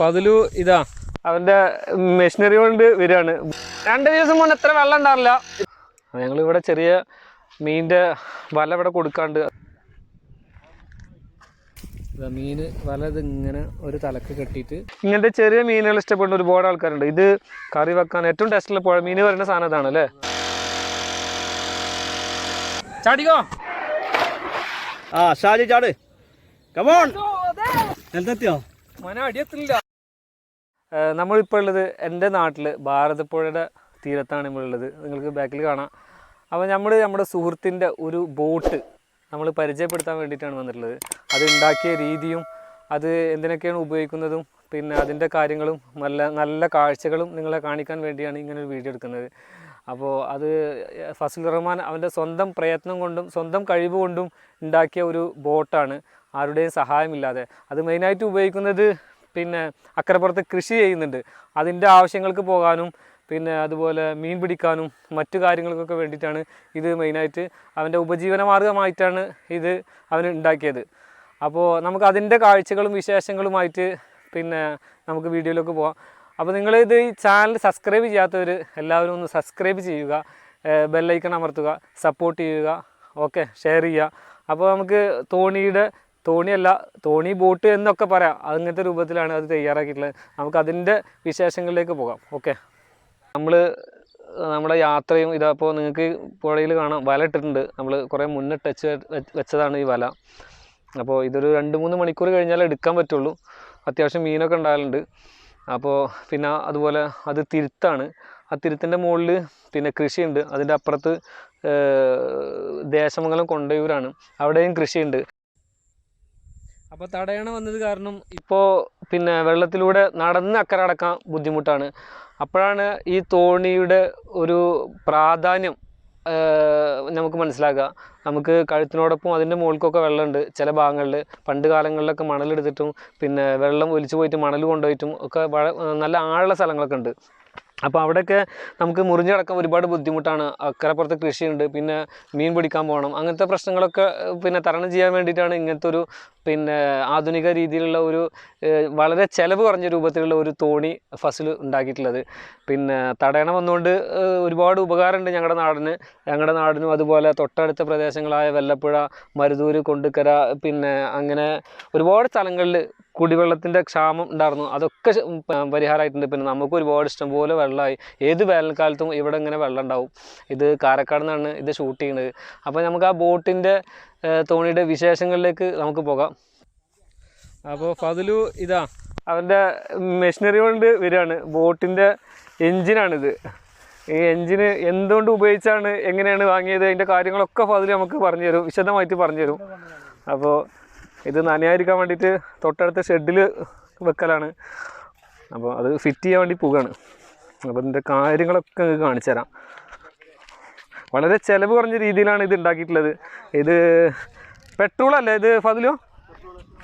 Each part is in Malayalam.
പതിലു ഇതാ അവൻ്റെ മെഷീനറി കൊണ്ട് വരികയാണ്. 2 ദിവസം മുന്നേ എത്ര വെള്ളം ഉണ്ടാവില്ല. ഞങ്ങളിവിടെ ചെറിയ മീനിൻ്റെ വല ഇവിടെ കൊടുക്കാണ്ട്. മീന് വല ഇതിങ്ങനെ ഒരു തലക്ക് കെട്ടിയിട്ട് ഇങ്ങനത്തെ ചെറിയ മീനുകൾ ഇഷ്ടപ്പെടുന്ന ഒരുപാട് ആൾക്കാരുണ്ട്. ഇത് കറി വെക്കാൻ ഏറ്റവും ടേസ്റ്റുള്ള പുഴ മീൻ പറയുന്ന സാധനം ഇതാണ് അല്ലേ. ചാടിക്കോ. ഷാജി ചാട്. കമോൺ. എന്തെത്തിയോ മന അടിയത്തില്ല. നമ്മളിപ്പോൾ ഉള്ളത് എൻ്റെ നാട്ടിൽ ഭാരതപ്പുഴയുടെ തീരത്താണ് നമ്മളുള്ളത്. നിങ്ങൾക്ക് ബാക്കിൽ കാണാം. അപ്പോൾ നമ്മുടെ സുഹൃത്തിൻ്റെ ഒരു ബോട്ട് നമ്മൾ പരിചയപ്പെടുത്താൻ വേണ്ടിയിട്ടാണ് വന്നിട്ടുള്ളത്. അത് ഉണ്ടാക്കിയ രീതിയും അത് എന്തിനൊക്കെയാണ് ഉപയോഗിക്കുന്നതും പിന്നെ അതിൻ്റെ കാര്യങ്ങളും നല്ല കാഴ്ചകളും നിങ്ങളെ കാണിക്കാൻ വേണ്ടിയാണ് ഇങ്ങനൊരു വീഡിയോ എടുക്കുന്നത്. അപ്പോൾ അത് ഫസൽ റഹ്മാൻ അവൻ്റെ സ്വന്തം പ്രയത്നം കൊണ്ടും സ്വന്തം കഴിവ് കൊണ്ടും ഉണ്ടാക്കിയ ഒരു ബോട്ടാണ്, ആരുടെയും സഹായമില്ലാതെ. അത് മെയിനായിട്ട് ഉപയോഗിക്കുന്നത് പിന്നെ അക്കരപ്പുറത്ത് കൃഷി ചെയ്യുന്നുണ്ട്, അതിൻ്റെ ആവശ്യങ്ങൾക്ക് പോകാനും പിന്നെ അതുപോലെ മീൻ പിടിക്കാനും മറ്റു കാര്യങ്ങൾക്കൊക്കെ വേണ്ടിയിട്ടാണ് ഇത് മെയിനായിട്ട് അവൻ്റെ ഉപജീവന മാർഗമായിട്ടാണ് ഇത് അവന് ഉണ്ടാക്കിയത്. അപ്പോൾ നമുക്ക് അതിൻ്റെ കാഴ്ചകളും വിശേഷങ്ങളുമായിട്ട് പിന്നെ നമുക്ക് വീഡിയോയിലേക്ക് പോകാം. അപ്പോൾ നിങ്ങളിത് ഈ ചാനൽ സബ്സ്ക്രൈബ് ചെയ്യാത്തവർ എല്ലാവരും ഒന്ന് സബ്സ്ക്രൈബ് ചെയ്യുക, ബെല്ലൈക്കൺ അമർത്തുക, സപ്പോർട്ട് ചെയ്യുക, ഓക്കെ, ഷെയർ ചെയ്യുക. അപ്പോൾ നമുക്ക് തോണി ബോട്ട് എന്നൊക്കെ പറയാം, അങ്ങനത്തെ രൂപത്തിലാണ് അത് തയ്യാറാക്കിയിട്ടുള്ളത്. നമുക്ക് അതിൻ്റെ വിശേഷങ്ങളിലേക്ക് പോകാം. ഓക്കെ, നമ്മുടെ യാത്രയും ഇതപ്പോൾ നിങ്ങൾക്ക് പുഴയിൽ കാണാം, വല ഇട്ടിട്ടുണ്ട്. നമ്മൾ കുറേ മുന്നേ വെച്ചതാണ് ഈ വല. അപ്പോൾ ഇതൊരു 2-3 മണിക്കൂർ കഴിഞ്ഞാലേ എടുക്കാൻ പറ്റുള്ളൂ. അത്യാവശ്യം മീനൊക്കെ ഉണ്ടാകലുണ്ട്. അപ്പോൾ പിന്നെ അതുപോലെ അത് തിരുത്താണ്. ആ തിരുത്തിൻ്റെ മുകളിൽ പിന്നെ കൃഷിയുണ്ട്. അതിൻ്റെ അപ്പുറത്ത് ദേശമംഗലം കൊണ്ടയൂരാണ്, അവിടെയും കൃഷിയുണ്ട്. അപ്പോൾ തടയണ വന്നത് കാരണം ഇപ്പോൾ പിന്നെ വെള്ളത്തിലൂടെ നടന്ന് അക്കരെ അടക്കാൻ ബുദ്ധിമുട്ടാണ്. അപ്പോഴാണ് ഈ തോണിയുടെ ഒരു പ്രാധാന്യം നമുക്ക് മനസ്സിലാക്കുക. നമുക്ക് കഴുത്തിനോടൊപ്പം അതിൻ്റെ മുകൾക്കൊക്കെ വെള്ളമുണ്ട്. ചില ഭാഗങ്ങളിൽ പണ്ട് കാലങ്ങളിലൊക്കെ മണലെടുത്തിട്ടും പിന്നെ വെള്ളം ഒലിച്ചു പോയിട്ട് മണൽ കൊണ്ടുപോയിട്ടും ഒക്കെ നല്ല ആഴമുള്ള സ്ഥലങ്ങളൊക്കെ ഉണ്ട്. അപ്പോൾ അവിടെയൊക്കെ നമുക്ക് മുറിഞ്ഞ് കിടക്കാൻ ഒരുപാട് ബുദ്ധിമുട്ടാണ്. അക്കരപ്പുറത്ത് കൃഷിയുണ്ട്, പിന്നെ മീൻ പിടിക്കാൻ പോകണം. അങ്ങനത്തെ പ്രശ്നങ്ങളൊക്കെ പിന്നെ തരണം ചെയ്യാൻ വേണ്ടിയിട്ടാണ് ഇങ്ങനത്തെ ഒരു പിന്നെ ആധുനിക രീതിയിലുള്ള ഒരു വളരെ ചിലവ് കുറഞ്ഞ രൂപത്തിലുള്ള ഒരു തോണി ഫസൽ ഉണ്ടാക്കിയിട്ടുള്ളത്. പിന്നെ തടയണ വന്നുകൊണ്ട് ഒരുപാട് ഉപകാരമുണ്ട് ഞങ്ങളുടെ നാടിനും അതുപോലെ തൊട്ടടുത്ത പ്രദേശങ്ങളായ വെല്ലപ്പുഴ, മരുതൂര്, കൊണ്ടുക്കര, പിന്നെ അങ്ങനെ ഒരുപാട് സ്ഥലങ്ങളിൽ കുടിവെള്ളത്തിൻ്റെ ക്ഷാമം ഉണ്ടായിരുന്നു. അതൊക്കെ പരിഹാരമായിട്ടുണ്ട്. പിന്നെ നമുക്ക് ഒരുപാട് ഇഷ്ടംപോലെ വെള്ളമായി. ഏത് വേനൽക്കാലത്തും ഇവിടെ ഇങ്ങനെ വെള്ളം ഉണ്ടാവും. ഇത് കാരക്കാട് നിന്നാണ് ഇത് ഷൂട്ട് ചെയ്യുന്നത്. അപ്പോൾ നമുക്ക് ആ ബോട്ടിൻ്റെ തോണിയുടെ വിശേഷങ്ങളിലേക്ക് നമുക്ക് പോകാം. അപ്പോൾ ഫതിലു ഇതാ അവൻ്റെ മെഷീനറി കൊണ്ട് വരികയാണ്. ബോട്ടിൻ്റെ എൻജിനാണിത്. ഈ എൻജിന് എന്തുകൊണ്ട് ഉപയോഗിച്ചാണ്, എങ്ങനെയാണ് വാങ്ങിയത്, അതിൻ്റെ കാര്യങ്ങളൊക്കെ ഫതിലു നമുക്ക് പറഞ്ഞു തരും, വിശദമായിട്ട് പറഞ്ഞു തരും. അപ്പോൾ ഇത് നനയാതിരിക്കാൻ വേണ്ടിയിട്ട് തൊട്ടടുത്ത ഷെഡിൽ വെക്കലാണ്. അപ്പോൾ അത് ഫിറ്റ് ചെയ്യാൻ വേണ്ടി പോവുകയാണ്. അപ്പോൾ ഇതിൻ്റെ കാര്യങ്ങളൊക്കെ നിങ്ങൾക്ക് കാണിച്ചു തരാം. വളരെ ചിലവ് കുറഞ്ഞ രീതിയിലാണ് ഇത് ഉണ്ടാക്കിയിട്ടുള്ളത്. ഇത് പെട്രോളല്ലേ ഇത് ഫതിലോ?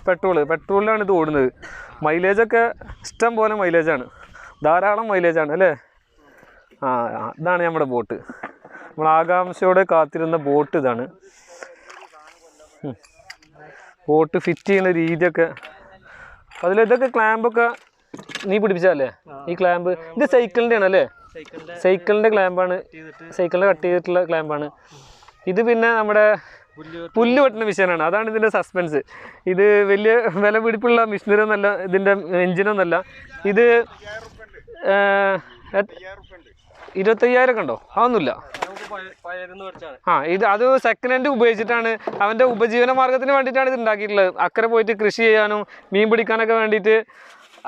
പെട്രോളിലാണ് ഇത് ഓടുന്നത്. മൈലേജൊക്കെ ഇഷ്ടം പോലെ മൈലേജാണ്, ധാരാളം മൈലേജാണ് അല്ലേ. ഇതാണ് നമ്മുടെ ബോട്ട്. നമ്മൾ ആകാംക്ഷയോടെ കാത്തിരുന്ന ബോട്ട് ഇതാണ്. ബോട്ട് ഫിറ്റ് ചെയ്യുന്ന രീതിയൊക്കെ ഇതൊക്കെ ക്ലാമ്പൊക്കെ നീ പിടിപ്പിച്ചല്ലേ? ഈ ക്ലാമ്പ് ഇത് സൈക്കിളിൻ്റെ ആണ് അല്ലേ? സൈക്കിളിൻ്റെ ക്ലാമ്പാണ്, സൈക്കിളിൻ്റെ കട്ട് ചെയ്തിട്ടുള്ള ക്ലാമ്പാണ് ഇത്. പിന്നെ നമ്മുടെ പുല്ല് വെട്ടുന്ന മെഷീനാണ്, അതാണ് ഇതിൻ്റെ സസ്പെൻസ്. ഇത് വലിയ വില പിടിപ്പുള്ള മെഷീനറി ഒന്നല്ല, ഇതിൻ്റെ എൻജിനൊന്നല്ല. ഇത് 25,000 ഒക്കെ ഉണ്ടോ? അതൊന്നുമില്ല. അത് സെക്കൻഡ് ഹാൻഡ് ഉപയോഗിച്ചിട്ടാണ്, അവൻ്റെ ഉപജീവന മാർഗത്തിന് വേണ്ടിയിട്ടാണ് ഇത് ഉണ്ടാക്കിയിട്ടുള്ളത്. അക്കരെ പോയിട്ട് കൃഷി ചെയ്യാനും മീൻ പിടിക്കാനൊക്കെ വേണ്ടിയിട്ട്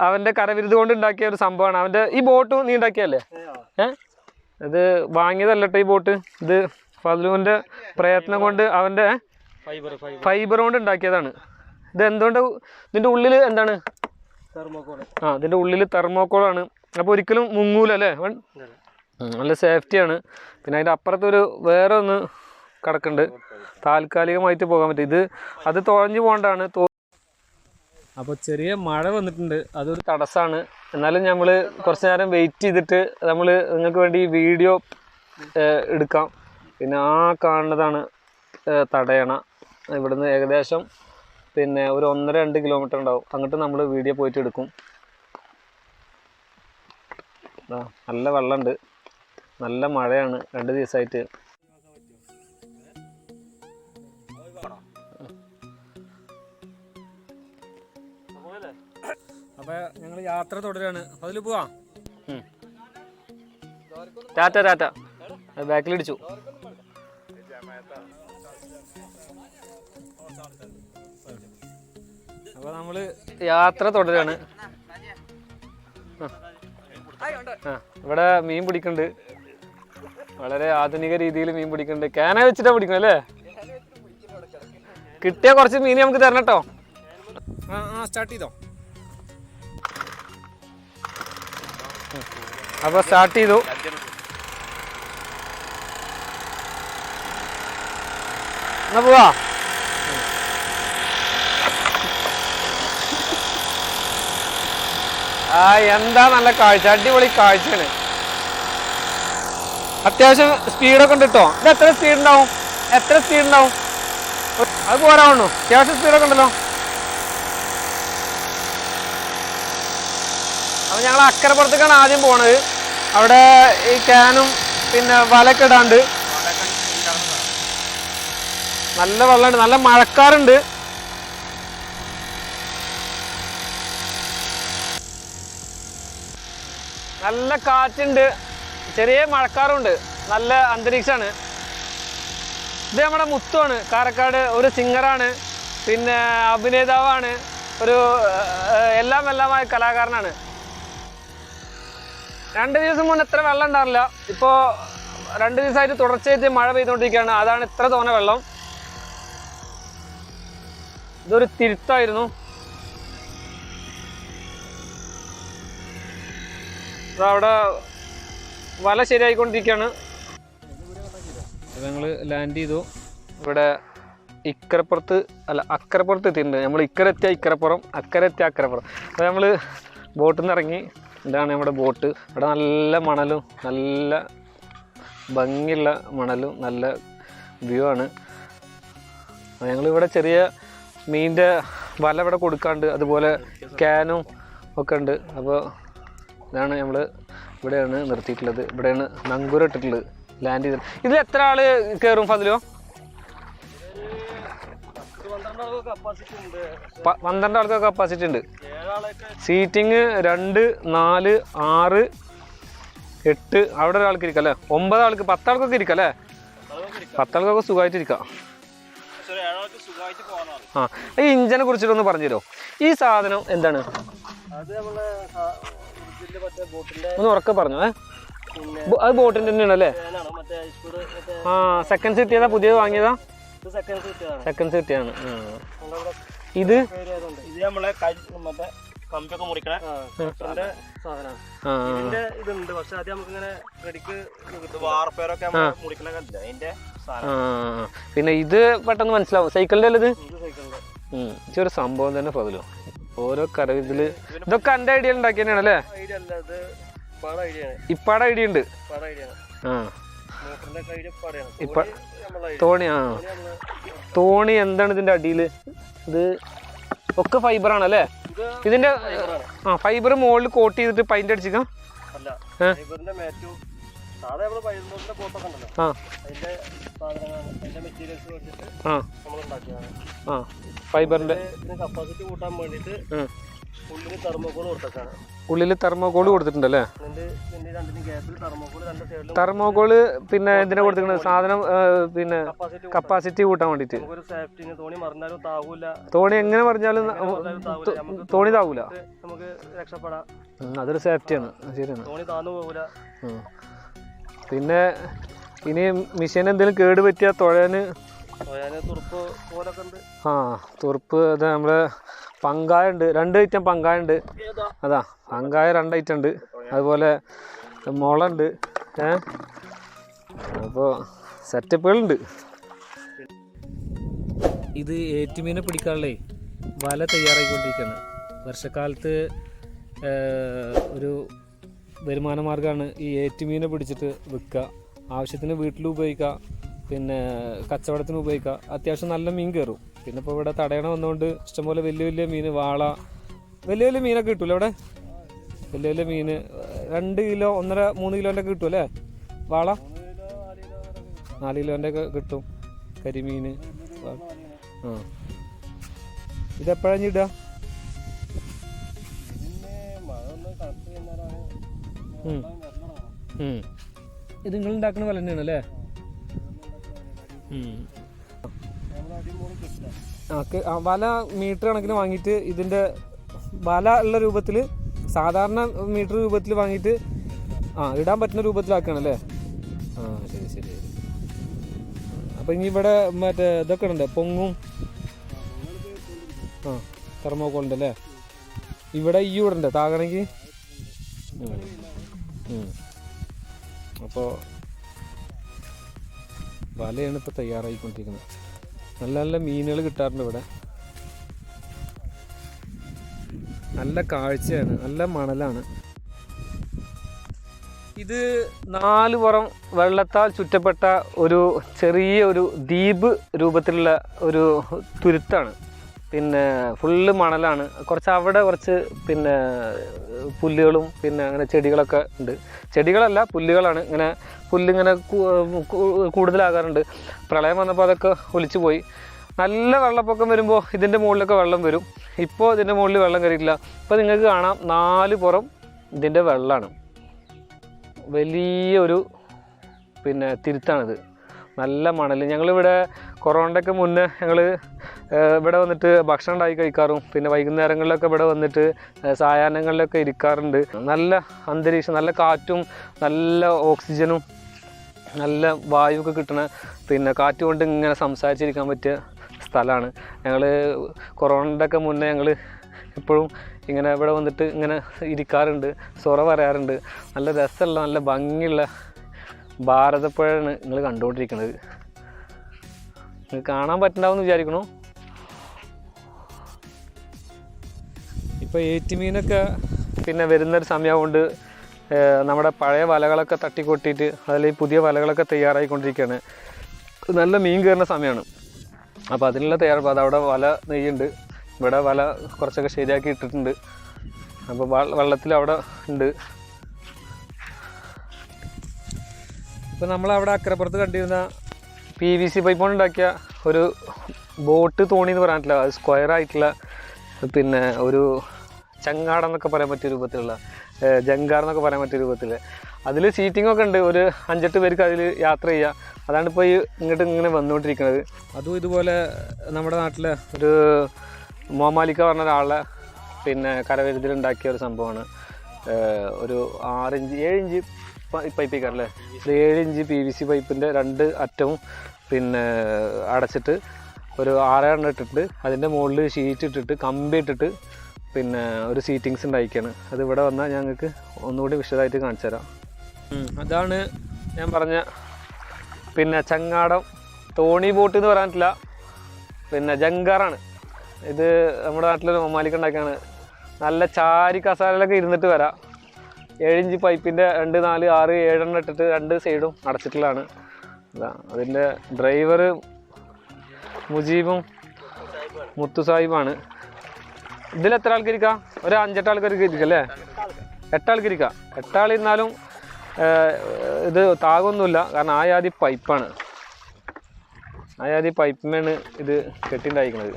അവൻ്റെ കരവിരുത് കൊണ്ട് ഉണ്ടാക്കിയ ഒരു സംഭവമാണ്. അവൻ്റെ ഈ ബോട്ടും നീ ഉണ്ടാക്കിയല്ലേ? ഇത് വാങ്ങിയതല്ലട്ടോ ഈ ബോട്ട്. ഇത് ഫദ്ലുവിൻ്റെ പ്രയത്നം കൊണ്ട് അവൻ്റെ ഫൈബർ കൊണ്ട് ഉണ്ടാക്കിയതാണ്. ഇത് എന്തുകൊണ്ട് ഇതിൻ്റെ ഉള്ളിൽ എന്താണ്? ഇതിൻ്റെ ഉള്ളിൽ തെർമോക്കോളാണ്. അപ്പോൾ ഒരിക്കലും മുങ്ങൂല അല്ലേ? നല്ല സേഫ്റ്റിയാണ്. പിന്നെ അതിൻ്റെ അപ്പുറത്തൊരു വേറെ ഒന്ന് കിടക്കുന്നുണ്ട്, താൽക്കാലികമായിട്ട് പോകാൻ പറ്റും. അത് തുഴഞ്ഞു പോകേണ്ടതാണ്. അപ്പോൾ ചെറിയ മഴ വന്നിട്ടുണ്ട്, അതൊരു തടസ്സമാണ്. എന്നാലും നമ്മൾ കുറച്ച് നേരം വെയിറ്റ് ചെയ്തിട്ട് നമ്മൾ നിങ്ങൾക്ക് വേണ്ടി വീഡിയോ എടുക്കാം. പിന്നെ ആ കാണുന്നതാണ് തടയണ. ഇവിടുന്ന് ഏകദേശം പിന്നെ ഒരു 1.5-2 കിലോമീറ്റർ ഉണ്ടാവും. അങ്ങോട്ട് നമ്മൾ വീഡിയോ പോയിട്ട് എടുക്കും. നല്ല വെള്ളമുണ്ട്, നല്ല മഴയാണ് 2 ദിവസമായിട്ട്. അപ്പോൾ ഞങ്ങൾ യാത്ര തുടരുകയാണ്. അതിൽ പോവാം. ടാറ്റ ടാറ്റ. ബാക്കിലിടിച്ചു. അപ്പോൾ നമ്മൾ യാത്ര തുടരുകയാണ്. ഇവിടെ മീൻ പിടിക്കുന്നുണ്ട്, വളരെ ആധുനിക രീതിയിൽ മീൻ പിടിക്കുന്നുണ്ട്. ക്യാന വെച്ചിട്ടാണ് പിടിക്കുന്നത് അല്ലേ? കിട്ടിയ കുറച്ച് മീൻ നമുക്ക് തരണം കേട്ടോ. സ്റ്റാർട്ട് ചെയ്തോ. അപ്പോൾ സ്റ്റാർട്ട് ചെയ്തു. എന്നാ പോവാ. എന്താ നല്ല കാഴ്ച, അടിപൊളി കാഴ്ചയാണ്. അത്യാവശ്യം സ്പീഡൊക്കെ ഉണ്ട് കേട്ടോ. ഇത് എത്ര സ്പീഡ് ഉണ്ടാവും? അത് പോരാവുള്ളൂ. അത്യാവശ്യം സ്പീഡൊക്കെ ഉണ്ടല്ലോ. അപ്പോൾ ഞങ്ങൾ അക്കരപ്പുറത്തേക്കാണ് ആദ്യം പോണത്. അവിടെ ഈ ക്യാനും പിന്നെ വലയൊക്കെ ഇടാണ്ട് നല്ല വെള്ളമുണ്ട്, നല്ല മഴക്കാറുണ്ട്. നല്ല കാറ്റുണ്ട്, ചെറിയ മഴക്കാറുണ്ട്, നല്ല അന്തരീക്ഷമാണ്. ഇത് നമ്മുടെ മുത്തുവാണ്, കാരക്കാട്. ഒരു സിംഗറാണ്, പിന്നെ അഭിനേതാവാണ്, ഒരു എല്ലാമായ കലാകാരനാണ്. 2 ദിവസം മുന്നേ ഇത്ര വെള്ളം ഉണ്ടാവില്ല. ഇപ്പോൾ 2 ദിവസമായിട്ട് തുടർച്ചയായിട്ട് മഴ പെയ്തുകൊണ്ടിരിക്കുകയാണ്. അതാണ് ഇത്ര തോന്നെ വെള്ളം. ഇതൊരു തിരുത്തായിരുന്നു. അവിടെ വല ശരിയായിക്കൊണ്ടിരിക്കുകയാണ്. ഞങ്ങൾ ലാൻഡ് ചെയ്തു. ഇവിടെ അക്കരപ്പുറത്ത് എത്തിയിട്ടുണ്ട്. നമ്മൾ ഇക്കരെത്തിയ ഇക്കരപ്പുറം, അക്കരെത്തിയ അക്കരപ്പുറം. അപ്പോൾ നമ്മൾ ബോട്ടിൽ നിന്ന് ഇറങ്ങി. ഇതാണ് നമ്മുടെ ബോട്ട്. ഇവിടെ നല്ല മണലും നല്ല ഭംഗിയുള്ള മണലും നല്ല വ്യൂ ആണ്. ഞങ്ങളിവിടെ ചെറിയ മീനിൻ്റെ വല ഇവിടെ കൊടുക്കാണ്ട്, അതുപോലെ ക്യാനും ഒക്കെ ഉണ്ട്. അപ്പോൾ ഇതാണ് നമ്മൾ ഇവിടെയാണ് നിർത്തിയിട്ടുള്ളത്. ഇവിടെയാണ് നങ്കൂരം ഇട്ടിട്ടുള്ളത്, ലാൻഡ് ചെയ്തിട്ട്. ഇതിൽ എത്ര ആൾ കയറും ഫതിലോ? 12 ആൾക്ക് കപ്പാസിറ്റി ഉണ്ട്. സീറ്റിങ് 2, 4, 6, 8. അവിടെ ഒരാൾക്ക് ഇരിക്കാം അല്ലേ? 9 ആൾക്ക്, 10 ആൾക്കൊക്കെ ഇരിക്കാം അല്ലേ? 10 ആൾക്കൊക്കെ സുഖമായിട്ട് ഇരിക്കാം. ഈ ഇഞ്ചിനെ കുറിച്ചിട്ടൊന്ന് പറഞ്ഞു തരുമോ? ഈ സാധനം എന്താണ്? ഒന്ന് ഉറക്കെ പറഞ്ഞു. അത് ബോട്ടിൻ്റെ തന്നെയാണ് അല്ലേ? സെക്കൻഡ്സ് കിട്ടിയതാ? പുതിയത് വാങ്ങിയതാ? സെക്കൻഡ്സ് കിട്ടിയാണ്. ഇത് നമ്മളെ കമ്പിയൊക്കെ മുറിക്കണ സാധനമാണ്. ഇതുണ്ട്, പക്ഷെ അത് നമുക്ക് ഇങ്ങനെ വാർപ്പേരൊക്കെ മുറിക്കണ അതിന്റെ. പിന്നെ ഇത് പെട്ടെന്ന് മനസ്സിലാവും. സൈക്കിളിന്റെ അല്ലത്? ഇതൊരു സംഭവം തന്നെ പതിലോ. ഓരോ കരവിതില് ഇതൊക്കെ എന്റെ ഐഡിയ ഉണ്ടാക്കി തന്നെയാണ് അല്ലേ? ഇപ്പാടെ ഐഡിയ ഉണ്ട്. തോണി എന്താണ് ഇതിന്റെ അടിയില്? ഇത് ഒക്കെ ഫൈബർ ആണല്ലേ? ഇതിന്റെ ഫൈബർ മുകളിൽ കോട്ട് ചെയ്തിട്ട് പൈന്റ് അടിച്ചിക്കാം. ഫൈബറിന്റെ ഉള്ളില് തെർമോകോള് കൊടുത്തിട്ടുണ്ടല്ലേ? തെർമോകോള് പിന്നെ എന്തിനാ കൊടുത്തിട്ടുണ്ട്? സാധനം പിന്നെ കപ്പാസിറ്റി കൂട്ടാൻ വേണ്ടിട്ട്. തോണി എങ്ങനെ പറഞ്ഞാലും തോണി താവൂല. അതൊരു സേഫ്റ്റിയാണ്. ശരിയാണ്. പിന്നെ ഇനി മെഷീൻ എന്തെങ്കിലും കേട് പറ്റിയാൽ തുഴയാന് തുറുപ്പ്. അത് നമ്മള് പങ്കായ ഉണ്ട്, 2 ഐറ്റം പങ്കായ ഉണ്ട്. അതാ പങ്കായ 2 ഐറ്റം ഉണ്ട്. അതുപോലെ മുളണ്ട്. അപ്പോൾ സെറ്റപ്പുകളുണ്ട്. ഇത് ഏറ്റുമീനെ പിടിക്കാനുള്ളേ വല തയ്യാറായിക്കൊണ്ടിരിക്കുകയാണ്. വർഷക്കാലത്ത് ഒരു വരുമാന മാർഗ്ഗമാണ് ഈ ഏറ്റുമീനെ പിടിച്ചിട്ട് വിൽക്കുക. ആവശ്യത്തിന് വീട്ടിൽ ഉപയോഗിക്കുക, പിന്നെ കച്ചവടത്തിന് ഉപയോഗിക്കുക. അത്യാവശ്യം നല്ല മീൻ കയറും. പിന്നെ ഇപ്പോൾ ഇവിടെ തടയണ വന്നുകൊണ്ട് ഇഷ്ടംപോലെ വലിയ വലിയ മീൻ, വാള, വലിയ വലിയ മീനൊക്കെ കിട്ടൂല ഇവിടെ. വലിയ വലിയ മീൻ 2 കിലോ 1.5-3 കിലോൻ്റെ ഒക്കെ കിട്ടും അല്ലേ വാള? 4 കിലോൻ്റെ ഒക്കെ കിട്ടും. കരിമീൻ. ആ ഇതെപ്പോഴാണ് ഇടുക? ഇത് നിങ്ങൾ ഉണ്ടാക്കുന്ന വല തന്നെയാണ് അല്ലേ? വല മീറ്റർ കണക്കിന് വാങ്ങിയിട്ട് ഇതിൻ്റെ വല ഉള്ള രൂപത്തിൽ സാധാരണ മീറ്റർ രൂപത്തിൽ വാങ്ങിയിട്ട് ഇടാൻ പറ്റുന്ന രൂപത്തിലാക്കുകയാണല്ലേ? ശരി ശരി. അപ്പം ഇനി ഇവിടെ മറ്റേ ഇതൊക്കെ ഉണ്ട്, പൊങ്ങും തെർമോക്കോളിൻ്റെ അല്ലേ? ഇവിടെ ഈ ഇവിടെ ഉണ്ട് താകണമെങ്കിൽ. അപ്പോൾ വലയാണ് ഇപ്പോൾ തയ്യാറായിക്കൊണ്ടിരിക്കുന്നത്. നല്ല നല്ല മീനുകൾ കിട്ടാറുണ്ട് ഇവിടെ. നല്ല കാഴ്ചയാണ്, നല്ല മണലാണ്. ഇത് 4 പുറം വെള്ളത്താൽ ചുറ്റപ്പെട്ട ഒരു ചെറിയ ഒരു ദ്വീപ് രൂപത്തിലുള്ള ഒരു തുരുത്താണ്. പിന്നെ ഫുള്ള് മണലാണ്. അവിടെ കുറച്ച് പിന്നെ പുല്ലുകളും പിന്നെ അങ്ങനെ ചെടികളൊക്കെ ഉണ്ട്. ചെടികളല്ല, പുല്ലുകളാണ്. ഇങ്ങനെ പുല്ലിങ്ങനെ കൂടുതലാകാറുണ്ട്. പ്രളയം വന്നപ്പോൾ അതൊക്കെ ഒലിച്ചു പോയി. നല്ല വെള്ളപ്പൊക്കം വരുമ്പോൾ ഇതിൻ്റെ മുകളിലൊക്കെ വെള്ളം വരും. ഇപ്പോൾ ഇതിൻ്റെ മുകളിൽ വെള്ളം കയറിയിട്ടില്ല. ഇപ്പോൾ നിങ്ങൾക്ക് കാണാം 4 പുറം ഇതിൻ്റെ വെള്ളമാണ്. വലിയൊരു പിന്നെ തിരുത്താണിത്. നല്ല മണൽ. ഞങ്ങളിവിടെ കൊറോണയൊക്കെ മുന്നേ ഞങ്ങൾ ഇവിടെ വന്നിട്ട് ഭക്ഷണം ഉണ്ടാക്കി കഴിക്കാറും പിന്നെ വൈകുന്നേരങ്ങളിലൊക്കെ ഇവിടെ വന്നിട്ട് സായാഹ്നങ്ങളിലൊക്കെ ഇരിക്കാറുണ്ട്. നല്ല അന്തരീക്ഷം, നല്ല കാറ്റും നല്ല ഓക്സിജനും നല്ല വായുവൊക്കെ കിട്ടണ പിന്നെ കാറ്റ് കൊണ്ട് ഇങ്ങനെ സംസാരിച്ചിരിക്കാൻ പറ്റിയ സ്ഥലമാണ്. ഞങ്ങൾ കൊറോണയുടെ ഒക്കെ മുന്നേ ഞങ്ങൾ എപ്പോഴും ഇങ്ങനെ ഇവിടെ വന്നിട്ട് ഇങ്ങനെ ഇരിക്കാറുണ്ട്, സൊറ പറയാറുണ്ട്. നല്ല രസമുള്ള നല്ല ഭംഗിയുള്ള ഭാരതപ്പുഴയാണ് നിങ്ങൾ കണ്ടുകൊണ്ടിരിക്കുന്നത്. നിങ്ങൾക്ക് കാണാൻ പറ്റുന്നുണ്ടാവുമെന്ന് വിചാരിക്കണു. ഇപ്പോൾ ഏറ്റുമീനൊക്കെ പിന്നെ വരുന്നൊരു സമയമുണ്ട്. നമ്മുടെ പഴയ വലകളൊക്കെ തട്ടിക്കൊട്ടിയിട്ട് അതിൽ പുതിയ വലകളൊക്കെ തയ്യാറായിക്കൊണ്ടിരിക്കുകയാണ്. നല്ല മീൻ കയറുന്ന സമയമാണ്. അപ്പോൾ അതിനുള്ള തയ്യാറെടുപ്പ്. അതവിടെ വല നെയ്യുണ്ട്. ഇവിടെ വല കുറച്ചൊക്കെ ശരിയാക്കി ഇട്ടിട്ടുണ്ട്. അപ്പോൾ വെള്ളത്തിൽ അവിടെ ഉണ്ട്. ഇപ്പോൾ നമ്മളവിടെ അക്കരപ്പുറത്ത് കണ്ടിരുന്ന PVC പൈപ്പ് കൊണ്ട് ഉണ്ടാക്കിയ ഒരു ബോട്ട് തോണി എന്ന് പറയാൻ പറ്റില്ല, അത് സ്ക്വയറായിട്ടുള്ള പിന്നെ ഒരു ചങ്ങാടം പറയാൻ പറ്റിയ രൂപത്തിലുള്ള ജങ്കാർ എന്നൊക്കെ പറയാൻ പറ്റിയ രൂപത്തിൽ അതിൽ സീറ്റിങ്ങൊക്കെ ഉണ്ട്. ഒരു 5-8 പേർക്ക് അതിൽ യാത്ര ചെയ്യുക. അതാണ് ഇപ്പോൾ ഈ ഇങ്ങനെ വന്നുകൊണ്ടിരിക്കുന്നത്. അതും ഇതുപോലെ നമ്മുടെ നാട്ടിലെ ഒരു മോമാലിക്ക പറഞ്ഞ ഒരാളെ പിന്നെ കരവിരുതിലുണ്ടാക്കിയ ഒരു സംഭവമാണ്. ഒരു 6 ഇഞ്ച് 7 ഇഞ്ച് പൈപ്പിക്കാറല്ലേ, 7 ഇഞ്ച് PVC പൈപ്പിൻ്റെ 2 അറ്റവും പിന്നെ അടച്ചിട്ട് ഒരു 6 എണ്ണം ഇട്ടിട്ട് അതിൻ്റെ മുകളിൽ ഷീറ്റ് ഇട്ടിട്ട് കമ്പി ഇട്ടിട്ട് പിന്നെ ഒരു സീറ്റിങ്സ് ഉണ്ടായിരിക്കുകയാണ്. അത് ഇവിടെ വന്നാൽ ഞങ്ങൾക്ക് ഒന്നുകൂടി വിശദമായിട്ട് കാണിച്ചു തരാം. അതാണ് ഞാൻ പറഞ്ഞ പിന്നെ ചങ്ങാടം തോണി ബോട്ട് എന്ന് പറയാൻ പറ്റില്ല, പിന്നെ ജങ്കാറാണ് ഇത്. നമ്മുടെ നാട്ടിലൊരു മമ്മാലിക്ക ഉണ്ടാക്കിയാണ്. നല്ല ചാരി കസാലയിലൊക്കെ ഇരുന്നിട്ട് വരാം. 7 ഇഞ്ച് പൈപ്പിൻ്റെ 2, 4, 6, 7 എണ്ണം ഇട്ടിട്ട് 2 സൈഡും അടച്ചിട്ടുള്ളതാണ്. അതിൻ്റെ ഡ്രൈവർ മുജീബും മുത്തുസാഹിബാണ്. ഇതിൽ എത്ര ആൾക്ക് ഇരിക്കാം? ഒരു 5-8 ആൾക്കാർക്ക് ഇരിക്കാം അല്ലേ? 8 ആൾക്ക് ഇരിക്കാം. 8 ആൾ ഇരുന്നാലും ഇത് താകൊന്നുമില്ല. കാരണം ആയാതി പൈപ്പാണ്, ആയാതി പൈപ്പിനാണ് ഇത് കെട്ടിണ്ടായിരിക്കുന്നത്.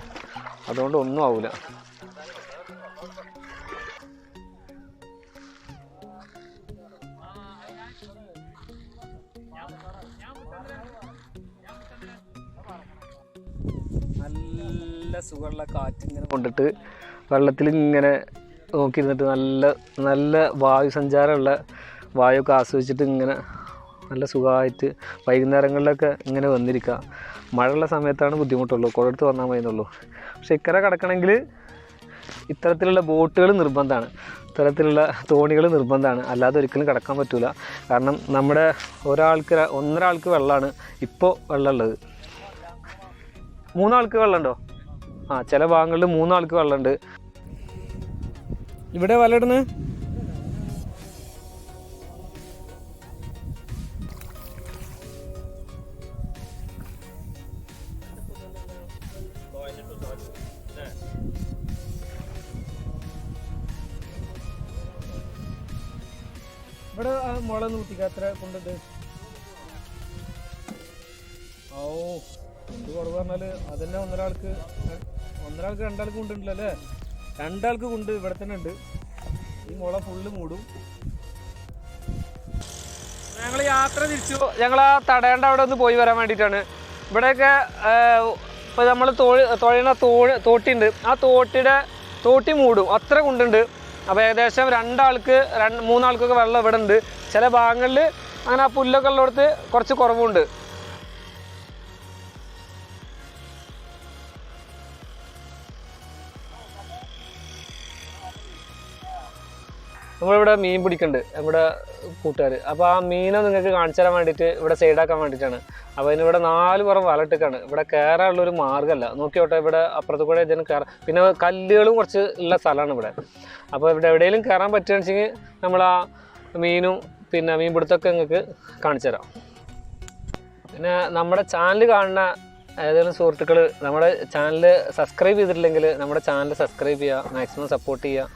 അതുകൊണ്ട് ഒന്നും ആവില്ല. നല്ല സുഖമുള്ള കാറ്റിങ്ങനെ കൊണ്ടിട്ട് വെള്ളത്തിൽ ഇങ്ങനെ നോക്കിയിരുന്നിട്ട് നല്ല നല്ല വായു സഞ്ചാരമുള്ള വായുവൊക്കെ ആസ്വദിച്ചിട്ട് ഇങ്ങനെ നല്ല സുഖമായിട്ട് വൈകുന്നേരങ്ങളിലൊക്കെ ഇങ്ങനെ വന്നിരിക്കുക. മഴയുള്ള സമയത്താണ് ബുദ്ധിമുട്ടുള്ളൂ, കുഴത്ത് വന്നാൽ മതിയെന്നുള്ളൂ. പക്ഷെ ഇക്കരെ കിടക്കണമെങ്കിൽ ഇത്തരത്തിലുള്ള ബോട്ടുകൾ നിർബന്ധമാണ്, ഇത്തരത്തിലുള്ള തോണികൾ നിർബന്ധമാണ്. അല്ലാതെ ഒരിക്കലും കിടക്കാൻ പറ്റില്ല. കാരണം നമ്മുടെ ഒന്നരാൾക്ക് വെള്ളമാണ് ഇപ്പോൾ വെള്ളമുള്ളത്. 3 ആൾക്ക് വെള്ളമുണ്ടോ? ചില ഭാഗങ്ങളിൽ 3 ആൾക്ക് വെള്ളമുണ്ട്. ഇവിടെ വല ഇടുന്നത് ഇവിടെ മുള നൂറ്റിക്ക് എത്ര കൊണ്ടുണ്ട്? ഓ എന്ത് കുറവ് പറഞ്ഞാല് അതന്നെ ഒന്നരാൾക്ക് രണ്ടാൾക്ക് കൊണ്ടുണ്ടല്ലോ അല്ലേ? രണ്ടാൾക്ക് കൊണ്ട് ഇവിടെ തന്നെ ഉണ്ട്. ഈ മുള ഫുള്ള് മൂടും. ഞങ്ങൾ യാത്ര തിരിച്ചു. ഞങ്ങൾ ആ തടയേണ്ട അവിടെ ഒന്ന് പോയി വരാൻ വേണ്ടിയിട്ടാണ്. ഇവിടെയൊക്കെ ഇപ്പോൾ നമ്മൾ തുഴയണ തോട്ടിയുണ്ട്. ആ തോട്ടി മൂടും, അത്ര കൊണ്ടുണ്ട്. അപ്പോൾ ഏകദേശം മൂന്നാൾക്കൊക്കെ വെള്ളം ഇവിടെ ഉണ്ട്. ചില ഭാഗങ്ങളിൽ അങ്ങനെ ആ പുല്ലൊക്കെ ഉള്ളിടത്ത് കുറച്ച് കുറവുണ്ട്. നമ്മളിവിടെ മീൻ പിടിക്കുന്നുണ്ട് നമ്മുടെ കൂട്ടുകാർ. അപ്പോൾ ആ മീനെ നിങ്ങൾക്ക് കാണിച്ചു തരാൻ വേണ്ടിയിട്ട് ഇവിടെ സൈഡാക്കാൻ വേണ്ടിയിട്ടാണ്. അപ്പോൾ അതിനിവിടെ 4 പുറം വലട്ടിക്കാണ്. ഇവിടെ കയറാനുള്ളൊരു മാർഗ്ഗമല്ല. നോക്കിയോട്ടെ, ഇവിടെ അപ്പുറത്ത് കൂടെ ഇതിന് കയറാം. പിന്നെ കല്ലുകളും കുറച്ച് ഉള്ള സ്ഥലമാണ് ഇവിടെ. അപ്പോൾ ഇവിടെ എവിടെയെങ്കിലും കയറാൻ പറ്റുകയെന്ന് വെച്ചെങ്കിൽ നമ്മൾ ആ മീനും പിന്നെ മീൻ പിടുത്തമൊക്കെ നിങ്ങൾക്ക് കാണിച്ചു തരാം. പിന്നെ നമ്മുടെ ചാനൽ കാണുന്ന ഏതെങ്കിലും സുഹൃത്തുക്കൾ നമ്മുടെ ചാനൽ സബ്സ്ക്രൈബ് ചെയ്തിട്ടില്ലെങ്കിൽ നമ്മുടെ ചാനൽ സബ്സ്ക്രൈബ് ചെയ്യുക, മാക്സിമം സപ്പോർട്ട് ചെയ്യുക.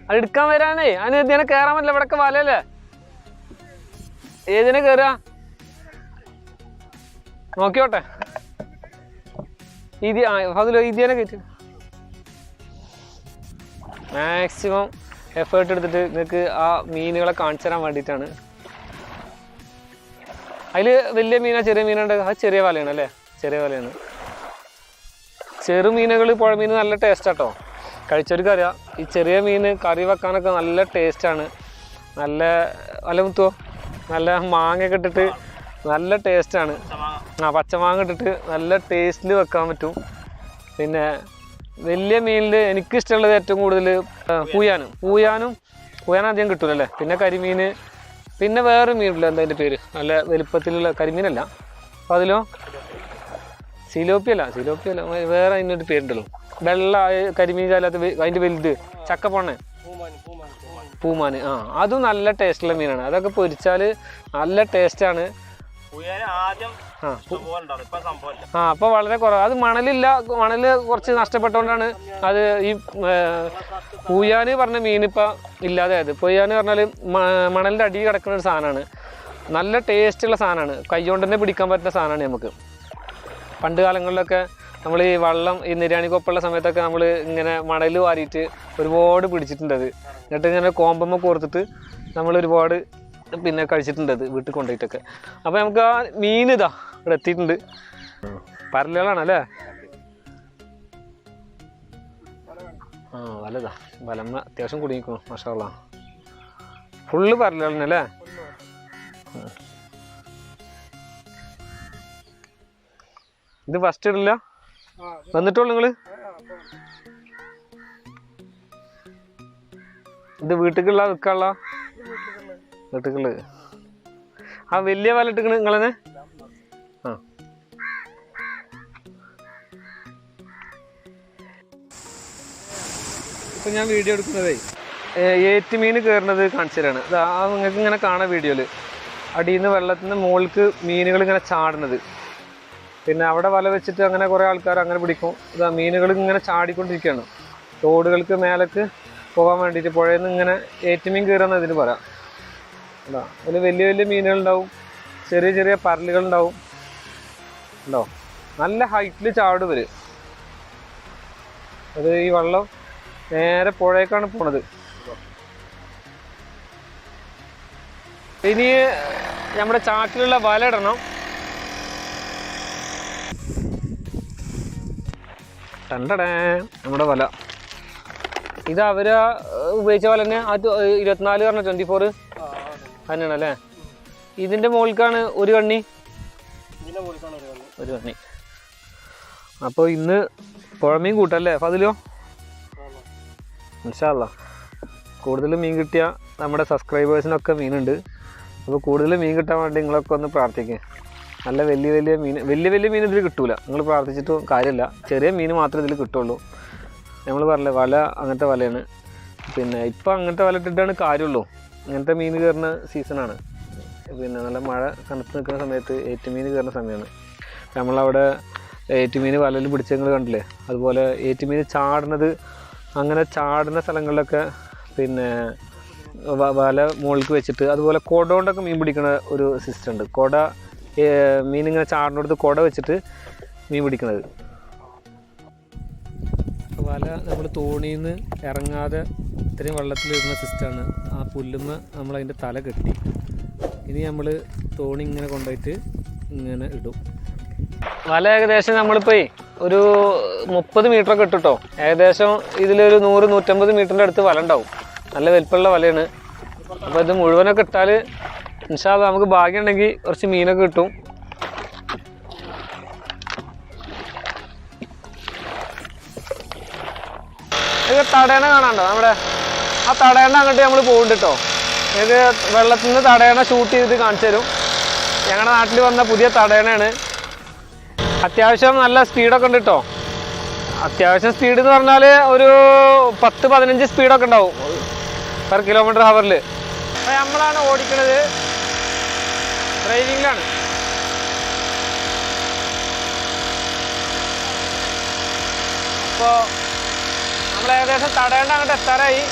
അത് എടുക്കാൻ വരാനേ അതിന് ഇതിനെ കയറാൻ പറ്റില്ല. ഇവിടൊക്കെ വലല്ലേ, ഏതിനെ കയറുക നോക്കിയോട്ടെ. അതിലോ ഇതിനെ കയറ്റി മാക്സിമം എഫേർട്ട് എടുത്തിട്ട് നിങ്ങൾക്ക് ആ മീനുകളെ കാണിച്ചു തരാൻ വേണ്ടിയിട്ടാണ്. അതിൽ വലിയ മീനാ ചെറിയ മീനുണ്ട്? അത് ചെറിയ വലയാണ് അല്ലേ? ചെറിയ വലയാണ്. ചെറുമീനുകൾ പുഴമീൻ നല്ല ടേസ്റ്റാട്ടോ. കഴിച്ചവർക്ക് അറിയാം. ഈ ചെറിയ മീൻ കറി വെക്കാനൊക്കെ നല്ല ടേസ്റ്റാണ്. നല്ല മുത്തുവോ, നല്ല മാങ്ങയൊക്കെ ഇട്ടിട്ട് നല്ല ടേസ്റ്റാണ്. പച്ചമാങ്ങ ഇട്ടിട്ട് നല്ല ടേസ്റ്റിൽ വെക്കാൻ പറ്റും. പിന്നെ വലിയ മീനിൽ എനിക്കിഷ്ടമുള്ളത് ഏറ്റവും കൂടുതൽ പൂയാനും അധികം കിട്ടൂലല്ലേ. പിന്നെ കരിമീൻ, പിന്നെ വേറൊരു മീനില്ല, എന്താ അതിൻ്റെ പേര്, നല്ല വലുപ്പത്തിലുള്ള കരിമീനല്ല. അപ്പോൾ അതിലോ സിലോപ്പിയല്ല, വേറെ അതിനൊരു പേരുണ്ടല്ലോ, വെള്ള കരിമീൻ കാലത്ത് അതിൻ്റെ വലുത് ചക്കപ്പൊണ്ണ, പൂമാന്. അതും നല്ല ടേസ്റ്റുള്ള മീനാണ്. അതൊക്കെ പൊരിച്ചാൽ നല്ല ടേസ്റ്റാണ്. അപ്പോൾ വളരെ കുറവ്. അത് മണലില്ല, മണൽ കുറച്ച് നഷ്ടപ്പെട്ടുകൊണ്ടാണ് അത് ഈ പൂയാന് പറഞ്ഞ മീനിപ്പോൾ ഇല്ലാതെയായത്. പൂയാന് പറഞ്ഞാൽ മണലിൻ്റെ അടിയിൽ കിടക്കുന്ന ഒരു സാധനമാണ്. നല്ല ടേസ്റ്റുള്ള സാധനമാണ്. കൈകൊണ്ട് തന്നെ പിടിക്കാൻ പറ്റുന്ന സാധനമാണ് നമുക്ക്. പണ്ട് കാലങ്ങളിലൊക്കെ നമ്മൾ ഈ വള്ളം ഈ നിര്യാണിക്കൊപ്പുള്ള സമയത്തൊക്കെ നമ്മൾ ഇങ്ങനെ മണൽ വാരിയിട്ട് ഒരുപാട് പിടിച്ചിട്ടുണ്ട്. അത് എന്നിട്ട് ഇങ്ങനെ കോമ്പമ്മ കോർത്തിട്ട് നമ്മൾ ഒരുപാട് പിന്നെ കഴിച്ചിട്ടുണ്ട് വീട്ടിൽ കൊണ്ടുപോയിട്ടൊക്കെ. അപ്പോൾ നമുക്ക് ആ മീൻ ഇതാ ഇവിടെ എത്തിയിട്ടുണ്ട്. പരലുകളാണല്ലേ? വലതാ, വലമ്മ അത്യാവശ്യം കുടുങ്ങിക്കുന്നു. മാഷാ അല്ലാഹ്, ഫുള്ള് പരലുകളല്ലേ? ഇത് ഫസ്റ്റ് ഇടില്ല, വന്നിട്ടുള്ളൂ നിങ്ങൾ? ഇത് വീട്ടിലുള്ള വിൽക്കാനുള്ള വീട്ടിലുള്ള ആ വലിയ വല ഇട്ടിക്കണ് നിങ്ങളെന്നെ? ഇപ്പൊ ഞാൻ വീഡിയോ എടുക്കുന്നതേ ഏറ്റുമീൻ കയറുന്നത് കാണിച്ചു തരാണ്. നിങ്ങൾക്ക് ഇങ്ങനെ കാണാം വീഡിയോയിൽ. അടിയിൽ നിന്ന് വെള്ളത്തിൽ നിന്ന് മുകൾക്ക് മീനുകൾ ഇങ്ങനെ ചാടുന്നത്. പിന്നെ അവിടെ വല വെച്ചിട്ട് അങ്ങനെ കുറേ ആൾക്കാർ അങ്ങനെ പിടിക്കും. ഇതാ മീനുകൾ ഇങ്ങനെ ചാടിക്കൊണ്ടിരിക്കുകയാണ്. തോടുകൾക്ക് മേലേക്ക് പോകാൻ വേണ്ടിയിട്ട് പുഴയിൽ നിന്ന് ഇങ്ങനെ ഏറ്റുമീൻ കയറുന്ന ഇതിന് പറയാം. ഉണ്ടോ? അതിൽ വലിയ വലിയ മീനുകളുണ്ടാവും, ചെറിയ ചെറിയ പരലുകളുണ്ടാവും. ഉണ്ടോ? നല്ല ഹൈറ്റിൽ ചാടും ഇവർ. അത് ഈ വെള്ളം നേരെ പുഴയേക്കാണ് പോണത്. ഇനി നമ്മുടെ ചാക്കിലുള്ള വല ഇടണം. കണ്ടടേ നമ്മുടെ വല. ഇത് അവർ ഉപയോഗിച്ച വല തന്നെ. അത് 24 പറഞ്ഞ 24 തന്നെയാണ് അല്ലേ? ഇതിൻ്റെ മുകൾക്കാണ് ഒരു കണ്ണി. അപ്പോൾ ഇന്ന് പുഴമീൻ കൂട്ടല്ലേ ഫതിലോ? ഇൻഷാ അല്ലാഹ് കൂടുതൽ മീൻ കിട്ടിയാൽ നമ്മുടെ സബ്സ്ക്രൈബേഴ്സിനൊക്കെ മീനുണ്ട്. അപ്പോൾ കൂടുതൽ മീൻ കിട്ടാൻ വേണ്ടി നിങ്ങളൊക്കെ ഒന്ന് പ്രാർത്ഥിക്കുക. നല്ല വലിയ വലിയ മീൻ ഇതിൽ കിട്ടൂല. നിങ്ങൾ പ്രാർത്ഥിച്ചിട്ടും കാര്യമില്ല. ചെറിയ മീൻ മാത്രമേ ഇതിൽ കിട്ടുള്ളൂ. നമ്മൾ പറഞ്ഞില്ലേ വല അങ്ങനത്തെ വലയാണ്. പിന്നെ ഇപ്പം അങ്ങനത്തെ വല ഇട്ടിട്ടാണ് കാര്യമുള്ളൂ. അങ്ങനത്തെ മീൻ കയറുന്ന സീസണാണ്. പിന്നെ നല്ല മഴ കനത്ത് നിൽക്കുന്ന സമയത്ത് ഏറ്റുമീൻ കയറുന്ന സമയമാണ്. നമ്മളവിടെ ഏറ്റുമീൻ വലയിൽ പിടിച്ച് നിങ്ങൾ കണ്ടില്ലേ? അതുപോലെ ഏറ്റുമീൻ ചാടുന്നത് അങ്ങനെ ചാടുന്ന സ്ഥലങ്ങളിലൊക്കെ പിന്നെ വല മുകളിലേക്ക് വെച്ചിട്ട്, അതുപോലെ കുട കൊണ്ടൊക്കെ മീൻ പിടിക്കുന്ന ഒരു സിസ്റ്റം ഉണ്ട്. കുട മീനിങ്ങനെ ചാടിനടുത്ത് കുട വെച്ചിട്ട് മീൻ പിടിക്കുന്നത്. വല നമ്മൾ തോണിയിൽ നിന്ന് ഇറങ്ങാതെ ഇത്രയും വെള്ളത്തിലിടുന്ന സിസ്റ്റമാണ്. ആ പുല്ലുമ്മ നമ്മളതിൻ്റെ തല കെട്ടി ഇനി നമ്മൾ തോണി ഇങ്ങനെ കൊണ്ടുപോയിട്ട് ഇങ്ങനെ ഇടും. വല ഏകദേശം നമ്മളിപ്പോൾ ഒരു 30 മീറ്ററൊക്കെ ഇട്ടിട്ടോ. ഏകദേശം ഇതിലൊരു 100-150 മീറ്ററിൻ്റെ അടുത്ത് വല ഉണ്ടാവും. നല്ല വലിപ്പമുള്ള വലയാണ്. അപ്പോൾ ഇത് മുഴുവനൊക്കെ ഇട്ടാൽ ഇൻഷാ അല്ലാഹ് നമുക്ക് ഭാഗ്യം ഉണ്ടെങ്കിൽ കുറച്ച് മീനൊക്കെ കിട്ടും. ഇത് തടയണ കാണാണ്ടോ നമ്മുടെ ആ തടയണ അങ്ങോട്ട് നമ്മൾ പോകുന്നുണ്ട് കേട്ടോ. ഇത് വെള്ളത്തിൽ നിന്ന് തടയണ ഷൂട്ട് ചെയ്തിട്ട് കാണിച്ചു തരും. ഞങ്ങളുടെ നാട്ടിൽ വന്ന പുതിയ തടയണയാണ്. അത്യാവശ്യം നല്ല സ്പീഡൊക്കെ ഉണ്ട് കേട്ടോ. അത്യാവശ്യം സ്പീഡ് എന്ന് പറഞ്ഞാൽ ഒരു 10-15 സ്പീഡൊക്കെ ഉണ്ടാവും പെർ km/h. അപ്പോൾ നമ്മളാണ് ഓടിക്കുന്നത്, ഡ്രൈവിങ്ങിലാണ്. അപ്പോൾ നമ്മൾ ഏകദേശം തടയേണ്ട അങ്ങോട്ട് എത്താറായി.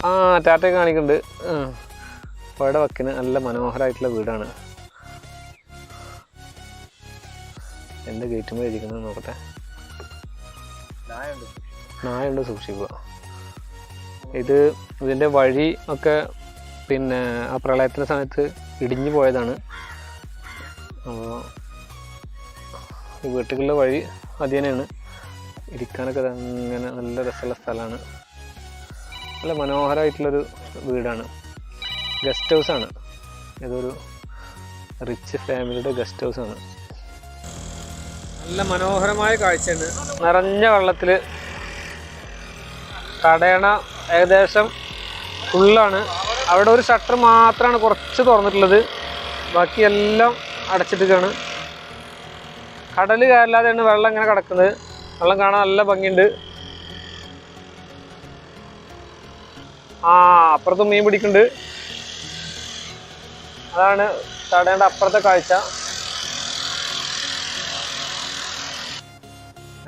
ആ ടാറ്റയൊക്കെ കാണിക്കുന്നുണ്ട്. പുഴയുടെ വക്കിന് നല്ല മനോഹരമായിട്ടുള്ള വീടാണ്. എൻ്റെ ഗേറ്റുമ്പോൾ ഇരിക്കുന്നത് നോക്കട്ടെ. നായുണ്ട്, സൂക്ഷിക്കുക. ഇതിൻ്റെ വഴി ഒക്കെ പിന്നെ ആ പ്രളയത്തിൻ്റെ സമയത്ത് ഇടിഞ്ഞു പോയതാണ്. അപ്പോൾ ഈ വീട്ടിലുള്ള വഴി അതിനെയാണ്. ഇരിക്കാനൊക്കെ അങ്ങനെ നല്ല രസമുള്ള സ്ഥലമാണ്. നല്ല മനോഹരമായിട്ടുള്ളൊരു വീടാണ്. ഗസ്റ്റ് ഹൗസാണ്. ഇതൊരു റിച്ച് ഫാമിലിയുടെ ഗസ്റ്റ് ഹൗസാണ്. നല്ല മനോഹരമായ കാഴ്ചയാണ്. നിറഞ്ഞ വെള്ളത്തിൽ തടയണ ഏകദേശം ഫുള്ളാണ്. അവിടെ ഒരു ഷട്ടർ മാത്രമാണ് കുറച്ച് തുറന്നിട്ടുള്ളത്, ബാക്കിയെല്ലാം അടച്ചിട്ടാണ്. കടൽ കയറില്ലാതെയാണ് വെള്ളം ഇങ്ങനെ കിടക്കുന്നത്. വെള്ളം കാണാൻ നല്ല ഭംഗിയുണ്ട്. അപ്പുറത്തും മീൻ പിടിക്കുന്നുണ്ട്. അതാണ് തടയേണ്ട അപ്പുറത്തെ കാഴ്ച.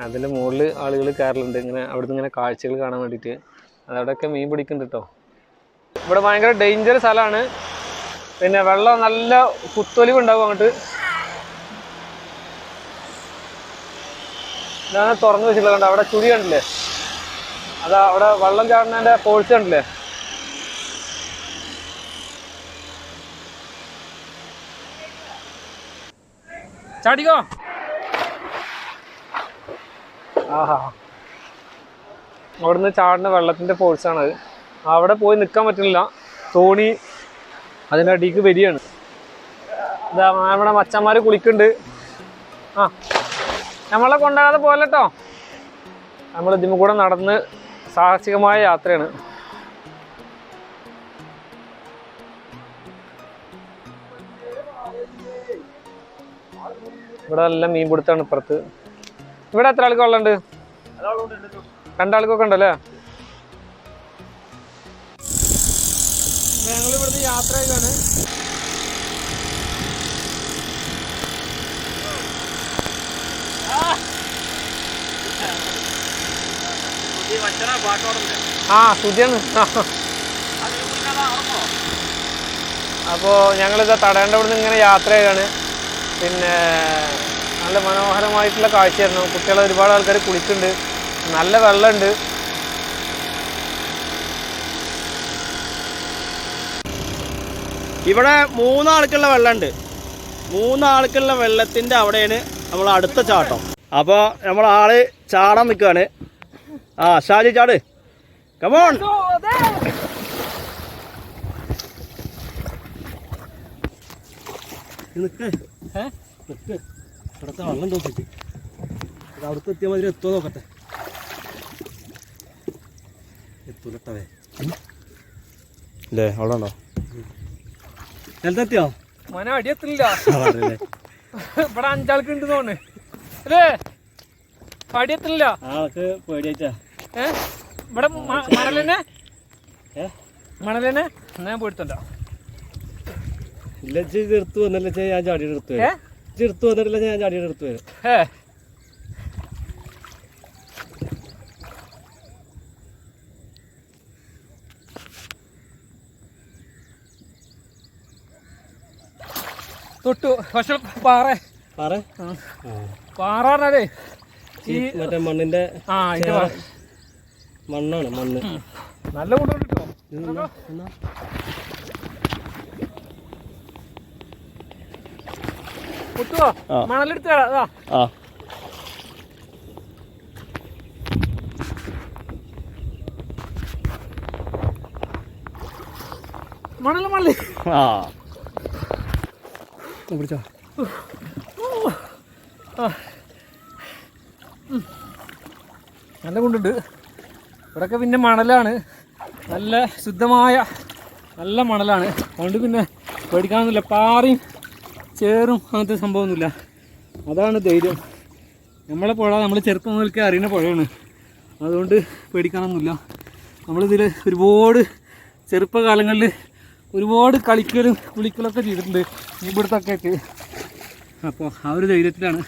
അതിൽ മുകളിൽ ആളുകൾ കയറലുണ്ട് ഇങ്ങനെ അവിടുന്ന് ഇങ്ങനെ കാഴ്ചകൾ കാണാൻ വേണ്ടിയിട്ട്. അതവിടെയൊക്കെ മീൻ പിടിക്കുന്നുണ്ട് കേട്ടോ. ഇവിടെ ഭയങ്കര ഡേഞ്ചർ സ്ഥലമാണ്. പിന്നെ വെള്ളം നല്ല കുത്തൊലിവ് ഉണ്ടാവും അങ്ങോട്ട്. ഇതാണ് തുറന്നു വെച്ചിട്ടുള്ളത്. കണ്ടോ അവിടെ ചുഴി കണ്ടില്ലേ? അതാ അവിടെ വെള്ളം ചാടുന്നതിൻ്റെ ഫോഴ്സ് കണ്ടില്ലേ? ചാടിക്കോ. ആഹാ, അവിടുന്ന് ചാടുന്ന വെള്ളത്തിൻ്റെ ഫോഴ്സാണത്. അവിടെ പോയി നിൽക്കാൻ പറ്റുന്നില്ല. തോണി അതിൻ്റെ അടിക്ക് വരികയാണ്. ഇതാ നമ്മുടെ മച്ചന്മാർ കുളിക്കുന്നുണ്ട്. നമ്മളെ കൊണ്ടാകാതെ പോലെ കേട്ടോ. നമ്മൾ ഇതിന് കൂടെ നടന്ന് സാഹസികമായ യാത്രയാണ്. ഇവിടെ എല്ലാം മീൻ പിടുത്താണ് ഇപ്പുറത്ത്. ഇവിടെ എത്ര ആൾക്ക് വെള്ളമുണ്ട്? 2 ആൾക്കൊക്കെ ഉണ്ടല്ലേ? ഞങ്ങൾ ഇവിടുന്ന് യാത്ര ചെയ്യുകയാണ്. സുതിയാണ്. അപ്പോൾ ഞങ്ങളിത് തടയേണ്ട ഇവിടുന്ന് ഇങ്ങനെ യാത്ര ചെയ്യുകയാണ്. പിന്നെ നല്ല മനോഹരമായിട്ടുള്ള കാഴ്ചയായിരുന്നു. കുട്ടികളെ ഒരുപാട് ആൾക്കാർ കുളിക്കുന്നുണ്ട്. നല്ല വെള്ളമുണ്ട്. ഇവിടെ 3 ആൾക്കുള്ള വെള്ളമുണ്ട്. 3 ആൾക്കുള്ള വെള്ളത്തിൻ്റെ അവിടെയാണ് നമ്മൾ അടുത്ത ചാട്ടം. അപ്പോൾ നമ്മളാള് ചാടാൻ നിൽക്കുകയാണ്. ഷാജി ചാട്, കമോൺ. നിൽക്ക് ഇവിടുത്തെ വെള്ളം നോക്കിയിട്ട് അവിടുത്തെ എത്തിയ മാതിരി എത്തുമോ നോക്കട്ടെ. എത്തൂലട്ടവേ അല്ലേ? അവിടെ ഉണ്ടോ? എത്തിയോ? മന അടിയെത്തില്ല. ഇവിടെ 5 ആൾക്ക് ഉണ്ട് തോന്നുന്നു അല്ലേ? അടിയെത്തില്ല. ആൾക്ക് പേടിയായിട്ടാ. ഇവിടെ മണലെന്നെ ഞാൻ പോയിട്ടല്ല. ഇല്ല, ചെറുത്ത് വന്നല്ലേ ഞാൻ ചാടിയുടെ എടുത്തു വരും. ചെറുത്ത് വന്നിട്ടില്ല, ഞാൻ ചാടിയുടെ എടുത്തു വരും. തൊട്ടു. പക്ഷെ പാറ പാറ പാറ പറഞ്ഞാലേ ഈ മറ്റേ മണ്ണിന്റെ മണ്ണാണ് മണ്ണ്. നല്ല കൊണ്ടുണ്ട് കേട്ടോ. കുത്തുവോ മണലെടുത്ത് മണല് മണല് പിടിച്ചോ. നല്ല കൊണ്ടുണ്ട്. ഇവിടെയൊക്കെ പിന്നെ മണലാണ്, നല്ല ശുദ്ധമായ നല്ല മണലാണ്. അതുകൊണ്ട് പിന്നെ പേടിക്കാനൊന്നുമില്ല. പാറയും ചേറും അങ്ങനത്തെ സംഭവമൊന്നുമില്ല. അതാണ് ധൈര്യം. നമ്മളെ പുഴ നമ്മൾ ചെറുപ്പം മുതൽക്കേ അറിയുന്ന പുഴയാണ്. അതുകൊണ്ട് പേടിക്കാനൊന്നുമില്ല. നമ്മളിതിൽ ഒരുപാട് ചെറുപ്പകാലങ്ങളിൽ ഒരുപാട് കളിക്കലും കുളിക്കലൊക്കെ ചെയ്തിട്ടുണ്ട് ഇവിടുത്തൊക്കെ ആയിട്ട്. അപ്പോൾ ആ ഒരു ധൈര്യത്തിലാണ്